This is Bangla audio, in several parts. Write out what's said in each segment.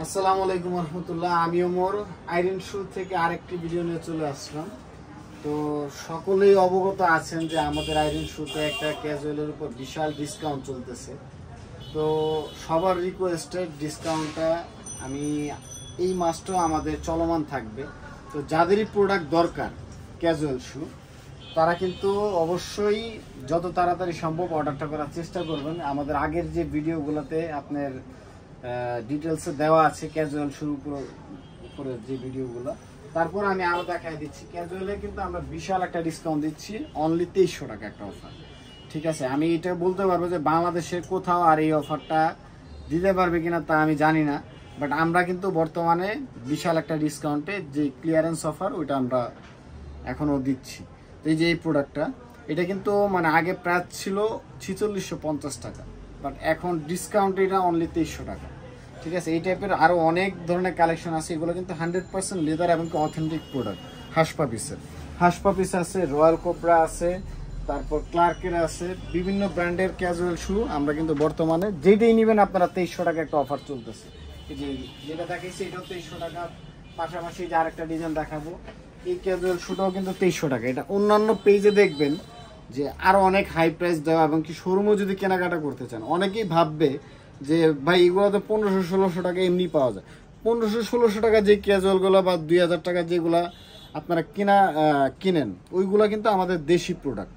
আসসালামু আলাইকুম রহমতুল্লাহ। আমি ওমর আইরন শু থেকে আরেকটি ভিডিও নিয়ে চলে আসলাম। তো সকলেই অবগত আছেন যে আমাদের আইরন শুতে একটা ক্যাজুয়ালের উপর বিশাল ডিসকাউন্ট চলতেছে। তো সবার রিকোয়েস্টেড ডিসকাউন্টটা আমি এই মাসটাও আমাদের চলমান থাকবে। তো যাদেরই প্রোডাক্ট দরকার ক্যাজুয়াল শু তারা কিন্তু অবশ্যই যত তাড়াতাড়ি সম্ভব অর্ডারটা করার চেষ্টা করবেন। আমাদের আগের যে ভিডিওগুলোতে আপনার ডিটেলসে দেওয়া আছে ক্যাজুয়াল শুরু উপরে যে ভিডিওগুলো। তারপর আমি আরও দেখাই দিচ্ছি ক্যাজুয়ালে কিন্তু আমরা বিশাল একটা ডিসকাউন্ট দিচ্ছি, অনলি 2300 টাকা একটা অফার। ঠিক আছে, আমি এটা বলতে পারবো যে বাংলাদেশের কোথাও আর এই অফারটা দিতে পারবে কিনা তা আমি জানি না, বাট আমরা কিন্তু বর্তমানে বিশাল একটা ডিসকাউন্টে যে ক্লিয়ারেন্স অফার ওইটা আমরা এখনও দিচ্ছি। তো এই যে এই প্রোডাক্টটা এটা কিন্তু মানে আগে প্রাইস ছিল 4650 টাকা, বাট এখন ডিসকাউন্ট এটা অনলি 2300 টাকা। ঠিক আছে, এই টাইপের আরও অনেক ধরনের কালেকশন আছে, এগুলো কিন্তু 100% লেদার এবং অথেন্টিক প্রোডাক্ট। হাসপাপিস আছে, রয়্যাল কোবরা আছে, তারপর ক্লার্কের আছে, বিভিন্ন ব্র্যান্ডের ক্যাজুয়াল শু আমরা কিন্তু বর্তমানে যেটাই নেবেন আপনারা 2300 টাকা একটা অফার চলতেছে। এই যে যেটা দেখাইছি এটাও 2300 টাকা, পাশাপাশি যে আরেকটা ডিজাইন দেখাবো এই ক্যাজুয়াল শুটাও কিন্তু 2300 টাকা। এটা অন্যান্য পেজে দেখবেন যে আরো অনেক হাই প্রাইস দেওয়া, এবং কি শোরুমও যদি কেনাকাটা করতে চান অনেকেই ভাববে যে ভাই এগুলো তো 1500-1600 টাকা এমনি পাওয়া যায়। 1500-1600 টাকা যে ক্যাজুয়ালগুলো বা 2000 টাকা যেগুলা আপনারা কিনেন ওইগুলো কিন্তু আমাদের দেশি প্রোডাক্ট,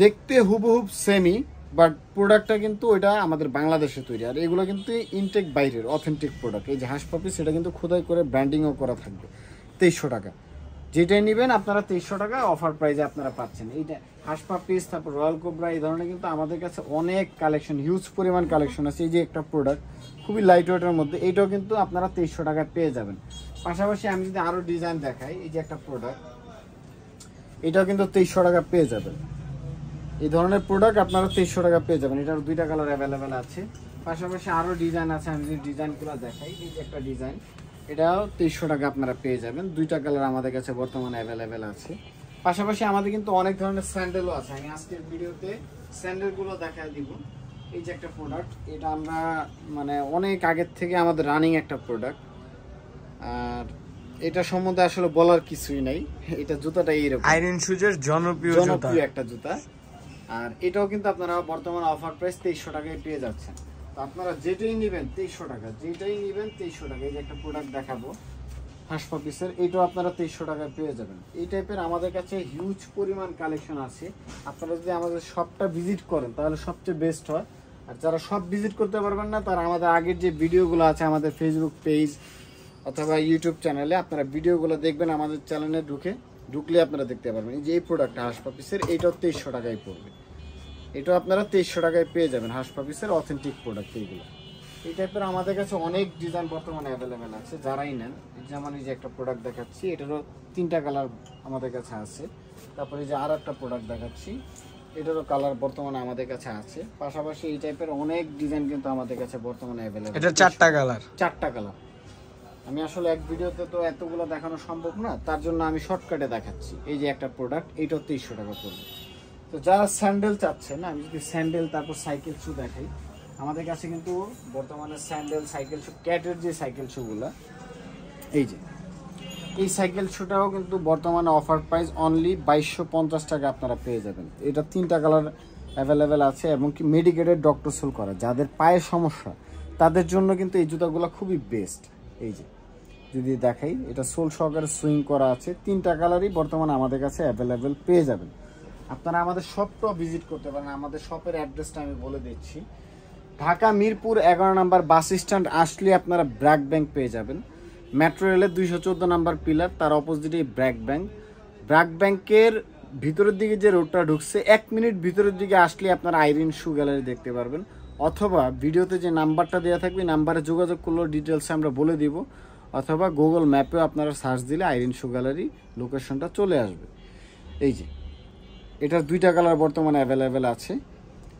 দেখতে হুবহুব সেমি, বাট প্রোডাক্টটা কিন্তু ওইটা আমাদের বাংলাদেশে তৈরি। আর এগুলো কিন্তু ইনটেক বাইরের অথেন্টিক প্রোডাক্ট। এই যে হাসপাপি সেটা কিন্তু খোদাই করে ব্র্যান্ডিংও করা থাকবে। 2300 টাকা যেটাই নেবেন আপনারা 2300 টাকা অফার প্রাইজে আপনারা পাচ্ছেন। এইটা হাসপাপিস, তারপর রয়্যাল কোবরা, এই ধরনের কিন্তু আমাদের কাছে অনেক কালেকশন, হিউজ পরিমাণ কালেকশন আছে। এই যে একটা প্রোডাক্ট খুবই লাইট ওয়েটের মধ্যে, এইটাও কিন্তু আপনারা 2300 টাকায় পেয়ে যাবেন। পাশাপাশি আমি যদি আরও ডিজাইন দেখাই, এই যে একটা প্রোডাক্ট এটাও কিন্তু 2300 টাকা পেয়ে যাবেন। এই ধরনের প্রোডাক্ট আপনারা 2300 টাকা পেয়ে যাবেন। এটার দুইটা কালার অ্যাভেলেবেল আছে, পাশাপাশি আরও ডিজাইন আছে। আমি যদি ডিজাইনগুলো দেখাই, এই যে একটা ডিজাইন এটাও 2300 টাকা আপনারা পেয়ে যাবেন। দুইটা কালার আমাদের কাছে বর্তমানে অ্যাভেলেবেল আছে। পাশাপাশি আমাদের কিন্তু অনেক ধরনের স্যান্ডেলও আছে, আমি আজকের ভিডিওতে স্যান্ডেলগুলো দেখায় দিব। এই যে একটা প্রোডাক্ট, এটা আমরা মানে অনেক আগের থেকে আমাদের রানিং একটা প্রোডাক্ট, আর এটা সম্বন্ধে আসলে বলার কিছুই নাই। এটা জুতাটা এইরকম আয়রন শুজের জনপ্রিয় একটা জুতা, আর এটাও কিন্তু আপনারা বর্তমানে অফার প্রাইস 2300 টাকায় পেয়ে যাচ্ছেন। তো আপনারা যেটাই নেবেন 2300 টাকা, যেটাই নেবেন 2300 টাকা। এই যে একটা প্রোডাক্ট দেখাবো হাসপাপিসের, এইটাও আপনারা 2300 টাকায় পেয়ে যাবেন। এই টাইপের আমাদের কাছে হিউজ পরিমাণ কালেকশন আছে। আপনারা যদি আমাদের শপটা ভিজিট করেন তাহলে সবচেয়ে বেস্ট হয়। আর যারা সব ভিজিট করতে পারবেন না তারা আমাদের আগের যে ভিডিওগুলো আছে আমাদের ফেসবুক পেজ অথবা ইউটিউব চ্যানেলে আপনারা ভিডিওগুলো দেখবেন। আমাদের চ্যানেলে ঢুকলে আপনারা দেখতে পারবেন। এই যে এই প্রোডাক্টটা হাসপাপিসের, এইটাও 2300 টাকায় পড়বে। এটাও আপনারা 2300 টাকায় পেয়ে যাবেন। হাসপাপিসের অথেন্টিক প্রোডাক্ট এইগুলো। এই টাইপের আমাদের কাছে অনেক ডিজাইন বর্তমানে অ্যাভেলেবেল আছে, যারাই নেন। যেমন এই যে একটা প্রোডাক্ট দেখাচ্ছি, এটারও 3টা কালার আমাদের কাছে আছে। তারপরে এই যে আর একটা প্রোডাক্ট দেখাচ্ছি, এটারও কালার বর্তমানে আমাদের কাছে আছে। পাশাপাশি এই টাইপের অনেক ডিজাইন কিন্তু আমাদের কাছে বর্তমানে অ্যাভেলেবেল। এটা 4টা কালার। আমি আসলে এক ভিডিওতে তো এতগুলো দেখানো সম্ভব না, তার জন্য আমি শর্টকাটে দেখাচ্ছি। এই যে একটা প্রোডাক্ট, এইটাও 2300 টাকা পড়বে। তো যারা স্যান্ডেল চাচ্ছেন, আমি যদি স্যান্ডেল তারপর সাইকেল শু দেখাই, আমাদের কাছে কিন্তু বর্তমানে স্যান্ডেল, সাইকেল শু, ক্যাটের যে সাইকেল শুগুলো, এই যে এই সাইকেল শুটাও কিন্তু বর্তমানে অফার প্রাইস অনলি 2250 টাকা আপনারা পেয়ে যাবেন। এটা 3টা কালার অ্যাভেলেবেল আছে, এবং কি মেডিকেটেড ডক্টর সোল করা। যাদের পায়ের সমস্যা তাদের জন্য কিন্তু এই জুতাগুলো খুবই বেস্ট। এই যে যদি দেখাই, এটা সোল সহকারে সুইং করা আছে। 3টা কালারই বর্তমানে আমাদের কাছে অ্যাভেলেবেল পেয়ে যাবেন। আপনারা আমাদের শপটাও ভিজিট করতে পারেন। আমাদের শপের অ্যাড্রেসটা আমি বলে দিচ্ছি। ঢাকা মিরপুর 11 নম্বর বাস স্ট্যান্ড আসলে আপনারা ব্র্যাক ব্যাংক পেয়ে যাবেন। মেট্রো রেলের 214 নম্বর পিলার, তার অপোজিটে ব্র্যাক ব্যাংক। ব্র্যাক ব্যাংকের ভিতরের দিকে যে রোডটা ঢুকছে, 1 মিনিট ভিতরের দিকে আসলে আপনারা আইরিন শু গ্যালারি দেখতে পারবেন। অথবা ভিডিওতে যে নাম্বারটা দেওয়া থাকবে নাম্বারে যোগাযোগ করলেও ডিটেলসে আমরা বলে দিব, অথবা গুগল ম্যাপেও আপনারা সার্চ দিলে আইরিন শু গ্যালারি লোকেশনটা চলে আসবে। এই যে এটার 2টা কালার বর্তমানে অ্যাভেলেবেল আছে।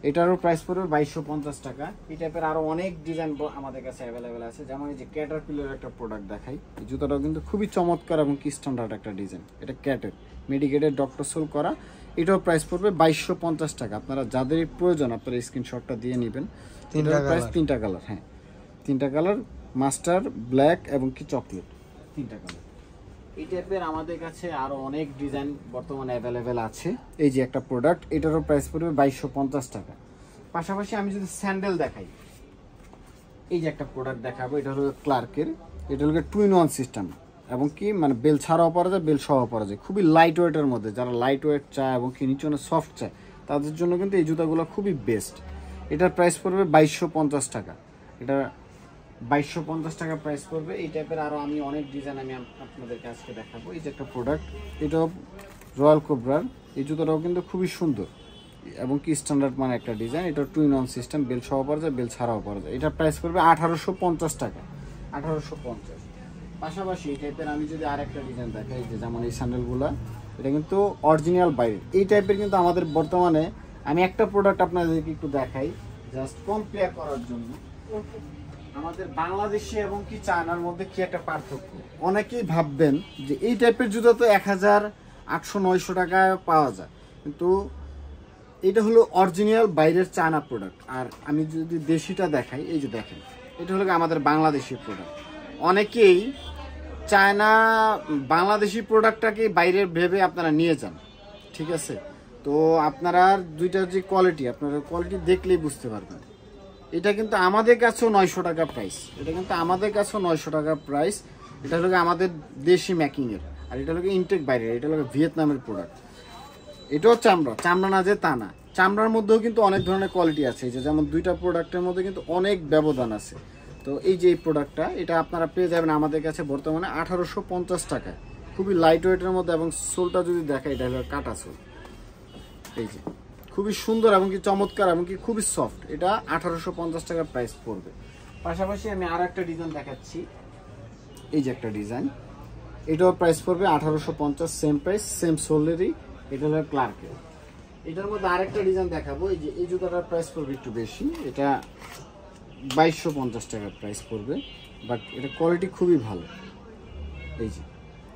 এটারও প্রাইস পড়বে 2250 টাকা। এই টাইপের আরও অনেক ডিজাইন আমাদের কাছে অ্যাভেলেবেল আছে। যেমন এই যে ক্যাটারপিলার একটা প্রোডাক্ট দেখাই, এই জুতাটাও কিন্তু খুবই চমৎকার এবং কি স্ট্যান্ডার্ড একটা ডিজাইন। এটা ক্যাটের মেডিকেটেড ডক্টর সোল করা, এটাও প্রাইস পড়বে 2250 টাকা। আপনারা যাদের প্রয়োজন আপনারা স্ক্রিনশটটা দিয়ে নেবেন। 3টা কালার, হ্যাঁ 3টা কালার মাস্টার, ব্ল্যাক এবং কি চকলেট, 3টা কালার। এই টাইপের আমাদের কাছে আরো অনেক ডিজাইন বর্তমানে অ্যাভেলেবেল আছে। এই যে একটা প্রোডাক্ট, এটারও প্রাইস পড়বে 2250 টাকা। পাশাপাশি আমি যদি স্যান্ডেল দেখাই, এই যে একটা প্রোডাক্ট দেখাবো, এটা হলো ক্লার্কের, এটা হলো 2-in-1 সিস্টেম এবং কি মানে বেল ছাড়াও পরা যায়, বেল সহ পরা যায়, খুবই লাইট ওয়েটের মধ্যে। যারা লাইট ওয়েট চায় এবং কি নিচে অনেক সফট চায় তাদের জন্য কিন্তু এই জুতাগুলো খুবই বেস্ট। এটার প্রাইস পড়বে 2250 টাকা। এটা 2250 টাকা প্রাইস পড়বে। এই টাইপের আরও আমি অনেক ডিজাইন আমি আপনাদেরকে আজকে দেখাবো। এই যে একটা প্রোডাক্ট, এটাও রয়্যাল কোবরার, এই জুতাটাও কিন্তু খুবই সুন্দর এবং কি স্ট্যান্ডার্ড মানে একটা ডিজাইন। এটা 2-in-1 সিস্টেম, বেল সহ পরা যায়, বেল ছাড়াও পরা যায়। এটার প্রাইস পড়বে 1850 টাকা, 1850। পাশাপাশি এই টাইপের আমি যদি আর একটা ডিজাইন দেখাই, যে যেমন এই স্যান্ডেলগুলো, এটা কিন্তু অরিজিনাল বাইরের। এই টাইপের কিন্তু আমাদের বর্তমানে, আমি একটা প্রোডাক্ট আপনাদেরকে একটু দেখাই জাস্ট কম্পেয়ার করার জন্য। আমাদের বাংলাদেশে এবং কি চায়নার মধ্যে কি একটা পার্থক্য। অনেকেই ভাববেন যে এই টাইপের জুতা তো 1800-900 টাকায় পাওয়া যায়, কিন্তু এটা হলো অরিজিনাল বাইরের চায়না প্রোডাক্ট। আর আমি যদি দেশিটা দেখাই, এই যে দেখেন, এটা হলো আমাদের বাংলাদেশি প্রোডাক্ট। অনেকেই চায়না বাংলাদেশি প্রোডাক্টটাকে বাইরের ভেবে আপনারা নিয়ে যান, ঠিক আছে? তো আপনারা দুইটার যে কোয়ালিটি, আপনারা কোয়ালিটি দেখলেই বুঝতে পারবেন। এটা কিন্তু আমাদের কাছেও 900 টাকা প্রাইস, এটা কিন্তু আমাদের কাছেও 900 টাকা প্রাইস। এটা হলো আমাদের দেশি মেকিংয়ের, আর এটা হলো ইনটেক বাইরের, এটা হলো ভিয়েতনামের প্রোডাক্ট। এটাও চামড়া, চামড়া না যে তা না, চামড়ার মধ্যেও কিন্তু অনেক ধরনের কোয়ালিটি আছে। এই যে যেমন দুইটা প্রোডাক্টের মধ্যে কিন্তু অনেক ব্যবধান আছে। তো এই যে এই প্রোডাক্টটা, এটা আপনারা পেয়ে যাবেন আমাদের কাছে বর্তমানে 1850 টাকায়, খুবই লাইট ওয়েটের মধ্যে। এবং সোলটা যদি দেখা, এটা হলো কাটা সোল, এই যে খুবই সুন্দর এবং কি চমৎকার এবং কি খুবই সফট। এটা 1850 টাকা প্রাইস পড়বে। পাশাপাশি আমি আর একটা ডিজাইন দেখাচ্ছি, এই যে একটা ডিজাইন, এটাও প্রাইস পড়বে 1850, সেম প্রাইস, সেম সোলেরই। এটা হলো ক্লার্কের। এটার মধ্যে আরেকটা ডিজাইন দেখাবো, এই যে এই জুতাটার প্রাইস পড়বে একটু বেশি, এটা 2250 টাকা প্রাইস পড়বে, বাট এটা কোয়ালিটি খুবই ভালো। এই যে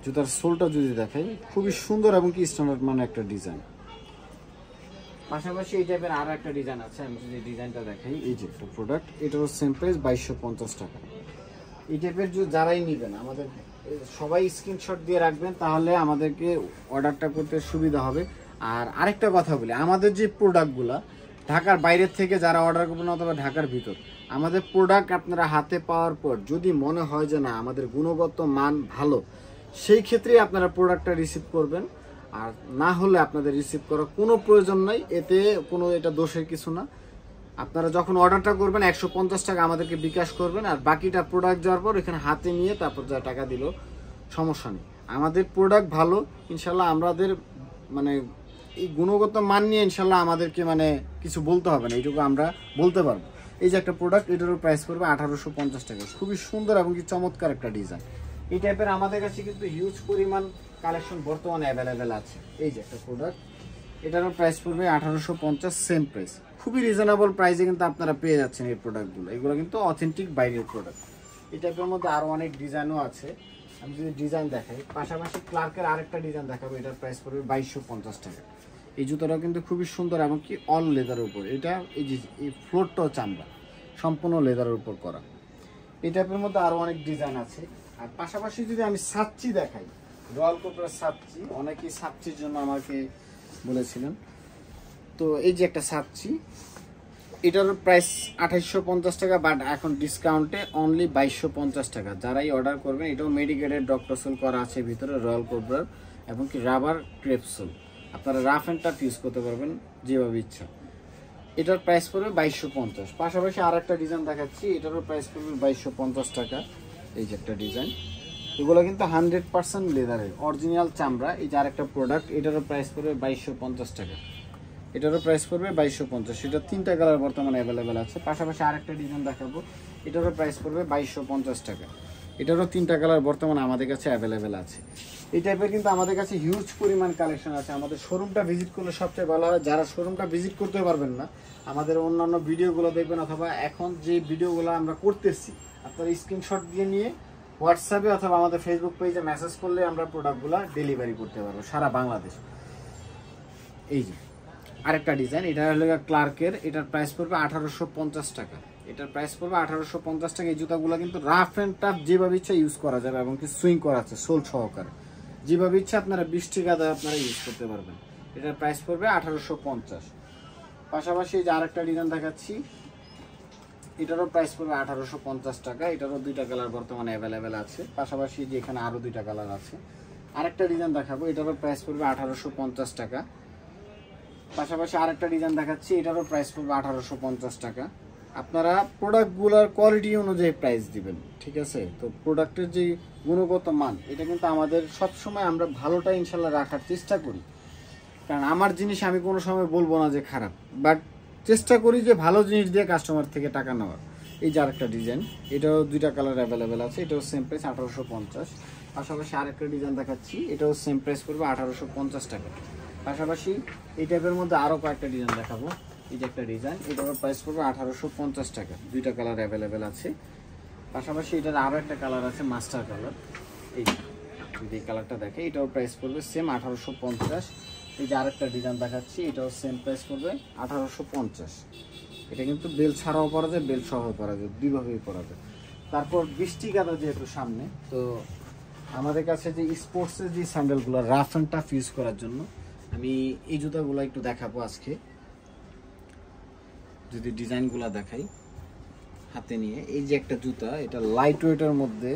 জুতার সোলটা যদি দেখাই, খুবই সুন্দর এবং কি স্ট্যান্ডার্ড মানে একটা ডিজাইন। পাশাপাশি এই টাইপের আরো একটা ডিজাইন আছে, আমি যদি ডিজাইনটা দেখাই, এই যে একটা প্রোডাক্ট, এটারও সেম প্রাইস 2250 টাকা। এই টাইপের যারাই নেবেন, আমাদের সবাই স্ক্রিনশট দিয়ে রাখবেন, তাহলে আমাদেরকে অর্ডারটা করতে সুবিধা হবে। আর আরেকটা কথা বলি, আমাদের যে প্রোডাক্টগুলা ঢাকার বাইরের থেকে যারা অর্ডার করবেন অথবা ঢাকার ভিতর, আমাদের প্রোডাক্ট আপনারা হাতে পাওয়ার পর যদি মনে হয় যে না আমাদের গুণগত মান ভালো, সেই ক্ষেত্রেই আপনারা প্রোডাক্টটা রিসিভ করবেন। আর না হলে আপনাদের রিসিভ করার কোনো প্রয়োজন নাই, এতে কোনো এটা দোষের কিছু না। আপনারা যখন অর্ডারটা করবেন 150 টাকা আমাদেরকে বিকাশ করবেন, আর বাকিটা প্রোডাক্ট যাওয়ার পর এখানে হাতে নিয়ে তারপর যা টাকা দিল সমস্যা নেই। আমাদের প্রোডাক্ট ভালো ইনশাল্লাহ, আমাদের মানে এই গুণগত মান নিয়ে ইনশাল্লাহ আমাদেরকে মানে কিছু বলতে হবে না, এইটুকু আমরা বলতে পারবো। এই যে একটা প্রোডাক্ট, এটারও প্রাইস পড়বে 1850 টাকা, খুবই সুন্দর এবং কি চমৎকার একটা ডিজাইন। এই টাইপের আমাদের কাছে কিন্তু হিউজ পরিমাণ কালেকশন বর্তমানে অ্যাভেলেবেল আছে। এই যে একটা প্রোডাক্ট, এটারও প্রাইস পড়বে 1850, সেম প্রাইস, খুবই রিজনেবল প্রাইসে কিন্তু আপনারা পেয়ে যাচ্ছেন এই প্রোডাক্টগুলো। এগুলো কিন্তু অথেন্টিক বাইরের প্রোডাক্ট। এই টাইপের মধ্যে আরও অনেক ডিজাইনও আছে, আমি যদি ডিজাইন দেখাই। পাশাপাশি ক্লার্কের আরেকটা ডিজাইন দেখাবো, এটার প্রাইস পড়বে 2250 টাকা। এই জুতোটাও কিন্তু খুবই সুন্দর এবং কি অল লেদারের উপর, এটা এই যে এই ফ্লোরটাও চামড়া, সম্পূর্ণ লেদারের উপর করা। এই টাইপের মধ্যে আরও অনেক ডিজাইন আছে। আর পাশাপাশি যদি আমি সাচ্চি দেখাই, রয়্যাল কোবরার সাচ্চি, অনেকেই সাচ্চির জন্য আমাকে বলেছিলেন। তো এই যে একটা সাচ্চি, এটার প্রাইস 2850 টাকা, বাট এখন ডিসকাউন্টে অনলি 2250 টাকা। যারাই অর্ডার করবেন, এটাও মেডিকেটেড ডক্টর সোল করা আছে ভিতরে রয়্যাল কোবরার, এবং কি রাবার ক্রেপ সোল, আপনারা রাফ অ্যান্ড টাফ ইউজ করতে পারবেন যেভাবে ইচ্ছা। এটার প্রাইস পড়বে 2250। পাশাপাশি আর একটা ডিজাইন দেখাচ্ছি, এটারও প্রাইস পড়বে 2250 টাকা। এই যে একটা ডিজাইন, এগুলো কিন্তু 100% লেদারের অরিজিনাল চামড়া। এই যে আরেকটা প্রোডাক্ট, এটারও প্রাইস পড়বে 2250 টাকা, এটারও প্রাইস পড়বে 2250। এটা 3টা কালার বর্তমানে অ্যাভেলেবেল আছে। পাশাপাশি আরেকটা ডিজাইন দেখাবো, এটারও প্রাইস পড়বে 2250 টাকা, এটারও 3টা কালার বর্তমানে আমাদের কাছে অ্যাভেলেবেল আছে। এই টাইপের কিন্তু আমাদের কাছে হিউজ পরিমাণ কালেকশন আছে। আমাদের শোরুমটা ভিজিট করলে সবচেয়ে ভালো হয়। যারা শোরুমটা ভিজিট করতে পারবেন না, আমাদের অন্যান্য ভিডিওগুলো দেখবেন, অথবা এখন যে ভিডিওগুলো আমরা করতেছি আপনারা স্ক্রিনশট দিয়ে নিয়ে হোয়াটসঅ্যাপে অথবা আমাদের ফেসবুক পেজে মেসেজ করলে আমরা প্রোডাক্টগুলো ডেলিভারি করতে পারবো সারা বাংলাদেশ। এই যে আরেকটা ডিজাইন, এটা হলো ক্লার্কের, এটার প্রাইস পড়বে 1850 টাকা। এটার প্রাইস পড়বে 1850 টাকা। এই জুতাগুলো কিন্তু রাফ অ্যান্ড টাফ যেভাবে ইচ্ছা ইউজ করা যাবে এবং কি সুইং করা আছে সোল সহকারে, যেভাবে ইচ্ছা আপনারা 20 টাকা দিয়ে আপনারা ইউজ করতে পারবেন। এটার প্রাইস পড়বে 1850। পাশাপাশি এই যে আরেকটা ডিজাইন দেখাচ্ছি, এটারও প্রাইস পড়বে 1850 টাকা। এটারও দুইটা কালার বর্তমানে অ্যাভেলেবেল আছে। পাশাপাশি যে এখানে আরও দুইটা কালার আছে। আরেকটা ডিজাইন দেখাবো, এটারও প্রাইস পড়বে 1850 টাকা। পাশাপাশি আরেকটা ডিজাইন দেখাচ্ছি, এটারও প্রাইস পড়বে 1850 টাকা। আপনারা প্রোডাক্টগুলোর কোয়ালিটি অনুযায়ী প্রাইস দিবেন, ঠিক আছে? তো প্রোডাক্টের যে গুণগত মান, এটা কিন্তু আমাদের সবসময় আমরা ভালোটা ইনশাল্লাহ রাখার চেষ্টা করি, কারণ আমার জিনিস আমি কোনো সময় বলবো না যে খারাপ, বাট চেষ্টা করি যে ভালো জিনিস দিয়ে কাস্টমার থেকে টাকা নেওয়ার। এই যে আরেকটা ডিজাইন, এটাও দুইটা কালার অ্যাভেলেবেল আছে। এটাও সেম প্রাইস 1850। পাশাপাশি আরেকটা ডিজাইন দেখাচ্ছি, এটাও সেম প্রাইস পড়বে 1850 টাকা। পাশাপাশি এই টাইপের মধ্যে আরও কয়েকটা ডিজাইন দেখাবো। এই যে একটা ডিজাইন, এটারও প্রাইস পড়বে 1850 টাকা। দুইটা কালার অ্যাভেলেবেল আছে। পাশাপাশি এটার আরও একটা কালার আছে মাস্টার কালার, এই যদি এই কালারটা দেখে, এটাও প্রাইস পড়বে সেম 1850। এই যে আরেকটা ডিজাইন দেখাচ্ছি, এটাও সেম প্রাইস পড়বে 1850। এটা কিন্তু বেল ছাড়াও পরা যায়, বেল সহ পরা যায়, দুইভাবেই পরা যায়। তারপর বৃষ্টি কাদা যেহেতু সামনে, তো আমাদের কাছে যে স্পোর্টসের যে স্যান্ডেলগুলো রাফ অ্যান্ড টাফ ইউজ করার জন্য আমি এই জুতাগুলো একটু দেখাবো আজকে। যদি ডিজাইনগুলো দেখাই হাতে নিয়ে, এই যে একটা জুতা, এটা লাইট ওয়েটের মধ্যে,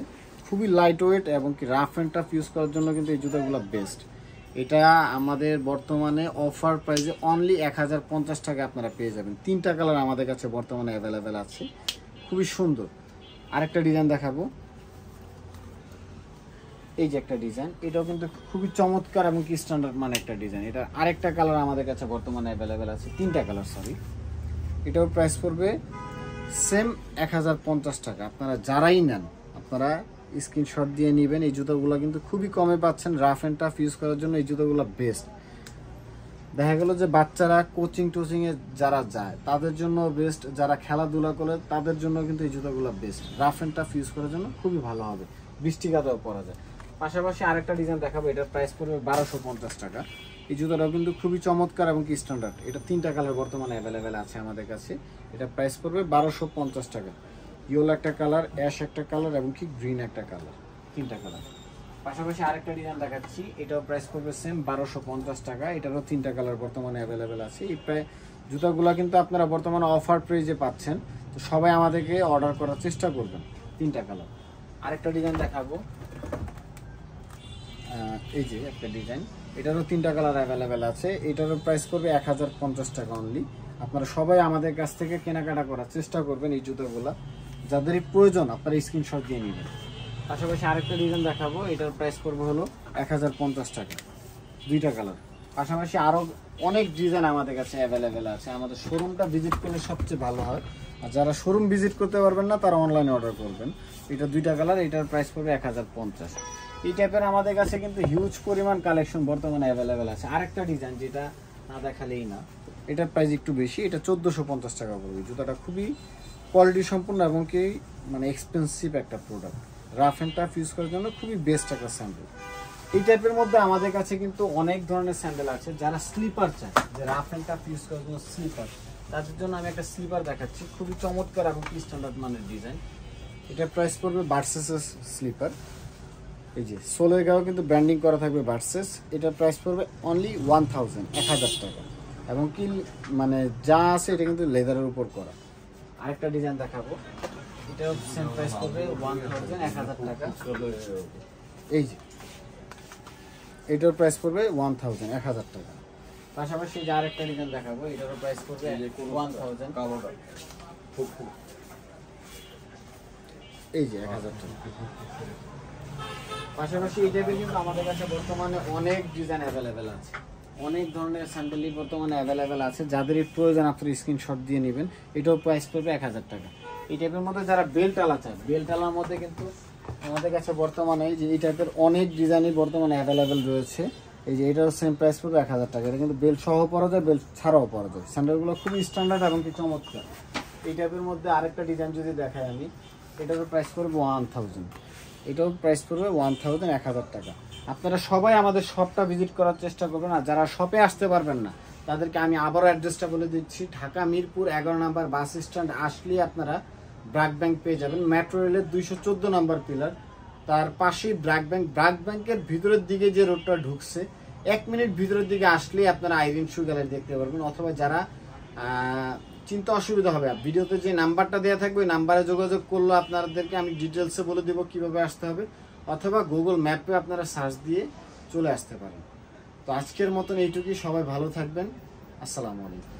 খুবই লাইট ওয়েট এবং কি রাফ অ্যান্ড টাফ ইউজ করার জন্য কিন্তু এই জুতাগুলো বেস্ট। এটা আমাদের বর্তমানে অফার প্রাইসে অনলি 1050 টাকা আপনারা পেয়ে যাবেন। তিনটা কালার আমাদের কাছে বর্তমানে অ্যাভেলেবেল আছে, খুবই সুন্দর। আরেকটা ডিজাইন দেখাবো, এই যে একটা ডিজাইন, এটাও কিন্তু খুবই চমৎকার এবং কি স্ট্যান্ডার্ড মানে একটা ডিজাইন। এটা আরেকটা কালার আমাদের কাছে বর্তমানে অ্যাভেলেবেল আছে, তিনটা কালার সরি। এটাও প্রাইস পড়বে সেম 1050 টাকা। আপনারা যারাই নেন আপনারা স্ক্রিনশট দিয়ে নেবেন। এই জুতোগুলো কিন্তু খুবই কমে পাচ্ছেন, রাফ অ্যান্ড টাফ ইউজ করার জন্য এই জুতোগুলো বেস্ট। দেখা গেল যে বাচ্চারা কোচিং টোচিংয়ে যারা যায় তাদের জন্য বেস্ট, যারা খেলাধুলা করে তাদের জন্য কিন্তু এই জুতোগুলো best. Rough and tough use করার জন্য খুবই ভালো হবে, বৃষ্টি কাদাও পরা যায়। পাশাপাশি আরেকটা ডিজাইন দেখাবো, এটার প্রাইস পড়বে 1250 টাকা। এই জুতোটাও কিন্তু খুবই চমৎকার এবং কি স্ট্যান্ডার্ড। এটা তিনটা কালার বর্তমানে অ্যাভেলেবেল আছে আমাদের কাছে। এটা প্রাইস পড়বে 1250 টাকা। ইয়েলো একটা কালার, অ্যাশ একটা কালার এবং কি গ্রিন একটা কালার, তিনটা কালার। পাশাপাশি আরেকটা ডিজাইন দেখাচ্ছি, এটাও প্রাইস পড়বে সেম 1250 টাকা। এটারও তিনটা কালার বর্তমানে অ্যাভেলেবেল আছে। এই প্রায় জুতাগুলো কিন্তু আপনারা বর্তমানে অফার প্রাইসে পাচ্ছেন, তো সবাই আমাদেরকে অর্ডার করার চেষ্টা করবেন। তিনটা কালার। আরেকটা ডিজাইন দেখাবো, এই যে একটা ডিজাইন, এটারও তিনটা কালার অ্যাভেলেবেল আছে। এটারও প্রাইস পড়বে 1050 টাকা অনলি। আপনারা সবাই আমাদের কাছ থেকে কেনাকাটা করার চেষ্টা করবেন। এই জুতোগুলো যাদেরই প্রয়োজন আপনারা স্ক্রিনশট দিয়ে নেবেন। পাশাপাশি আরেকটা ডিজাইন দেখাবো, এটার প্রাইস পড়বে হলো 1050 টাকা, দুইটা কালার। পাশাপাশি আরও অনেক ডিজাইন আমাদের কাছে অ্যাভেলেবেল আছে। আমাদের শোরুমটা ভিজিট করলে সবচেয়ে ভালো হয়, আর যারা শোরুম ভিজিট করতে পারবেন না তারা অনলাইনে অর্ডার করবেন। এটা দুইটা কালার, এটার প্রাইস পড়বে 1050। এই টাইপের আমাদের কাছে কিন্তু হিউজ পরিমাণ কালেকশন বর্তমানে অ্যাভেলেবেল আছে। আরেকটা ডিজাইন যেটা না দেখালেই না, এটার প্রাইস একটু বেশি, এটা 1450 টাকা পড়বে। জুতাটা খুবই কোয়ালিটি সম্পূর্ণ এবং কি মানে এক্সপেন্সিভ একটা product. Rough and tough use করার জন্য খুবই বেস্ট একটা স্যান্ডেল। এই টাইপের মধ্যে আমাদের কাছে কিন্তু অনেক ধরনের স্যান্ডেল আছে। যারা স্লিপার চায়, যে রাফ অ্যান্ড টাফ ইউজ করার জন্য স্লিপার, তাদের জন্য আমি একটা স্লিপার দেখাচ্ছি, খুবই চমৎকার এবং কি স্ট্যান্ডার্ড মানের ডিজাইন। এটার প্রাইস পড়বে ভার্সেসের স্লিপার। এই যে সোলের গাও কিন্তু ব্র্যান্ডিং করা থাকবে ভার্সেস। এটার প্রাইস পড়বে অনলি 1000 টাকা এবং কি মানে যা আছে এটা কিন্তু লেদারের উপর করা। আরেকটা ডিজাইন দেখাবো, এটাও সেম প্রাইস পড়বে 1000 টাকা। এই যে এটার প্রাইস পড়বে 1000 টাকা। পাশাপাশি যে আরেকটা ডিজাইন দেখাবো, এটারও প্রাইস পড়বে 1000। এই যে 1000 টাকা। পাশাপাশি এই টাইপের কিন্তু আমাদের কাছে বর্তমানে অনেক ডিজাইন অ্যাভেলেবেল আছে, অনেক ধরনের স্যান্ডেলই বর্তমানে অ্যাভেলেবেল আছে। যাদের প্রয়োজন আপনার স্ক্রিনশট দিয়ে নেবেন। এটাও প্রাইস পড়বে 1000 টাকা। এই টাইপের মধ্যে যারা বেল্টালা চায়, বেল্টালার মধ্যে কিন্তু আমাদের কাছে বর্তমানে যে এই টাইপের অনেক ডিজাইনই বর্তমানে অ্যাভেলেবেল রয়েছে। এই যে এটাও সেম প্রাইস পড়বে 1000 টাকা। এটা কিন্তু বেল্ট সহ পরা যায়, বেল্ট ছাড়াও পরা যায়। স্যান্ডেলগুলো খুবই স্ট্যান্ডার্ড এবং কি চমৎকার। এই টাইপের মধ্যে আরেকটা ডিজাইন যদি দেখাই আমি, এটারও প্রাইস পড়বে 1000। এটাও প্রাইস পড়বে 1000 টাকা। আপনারা সবাই আমাদের শপটা ভিজিট করার চেষ্টা করবেন। আর যারা শপে আসতে পারবেন না তাদেরকে আমি আবারও অ্যাড্রেসটা বলে দিচ্ছি। ঢাকা মিরপুর 11 নম্বর বাস স্ট্যান্ড আসলেই আপনারা ব্র্যাক ব্যাংক পেয়ে যাবেন। মেট্রো রেলের 214 নম্বর পিলার, তার পাশেই ব্র্যাক ব্যাংক। ব্র্যাক ব্যাংকের ভিতরের দিকে যে রোডটা ঢুকছে 1 মিনিট ভিতরের দিকে আসলেই আপনারা আইরিন শু গ্যালারি দেখতে পারবেন। অথবা যারা চিন্তা অসুবিধা হবে, ভিডিওতে যে নাম্বারটা দেওয়া থাকবে ওই নাম্বারে যোগাযোগ করলে আপনাদেরকে আমি ডিটেলসে বলে দেবো কিভাবে আসতে হবে, অথবা গুগল ম্যাপে আপনারা সার্চ দিয়ে চলে আসতে পারেন। তো আজকের মতন এইটুকুই, সবাই ভালো থাকবেন, আসসালামু আলাইকুম।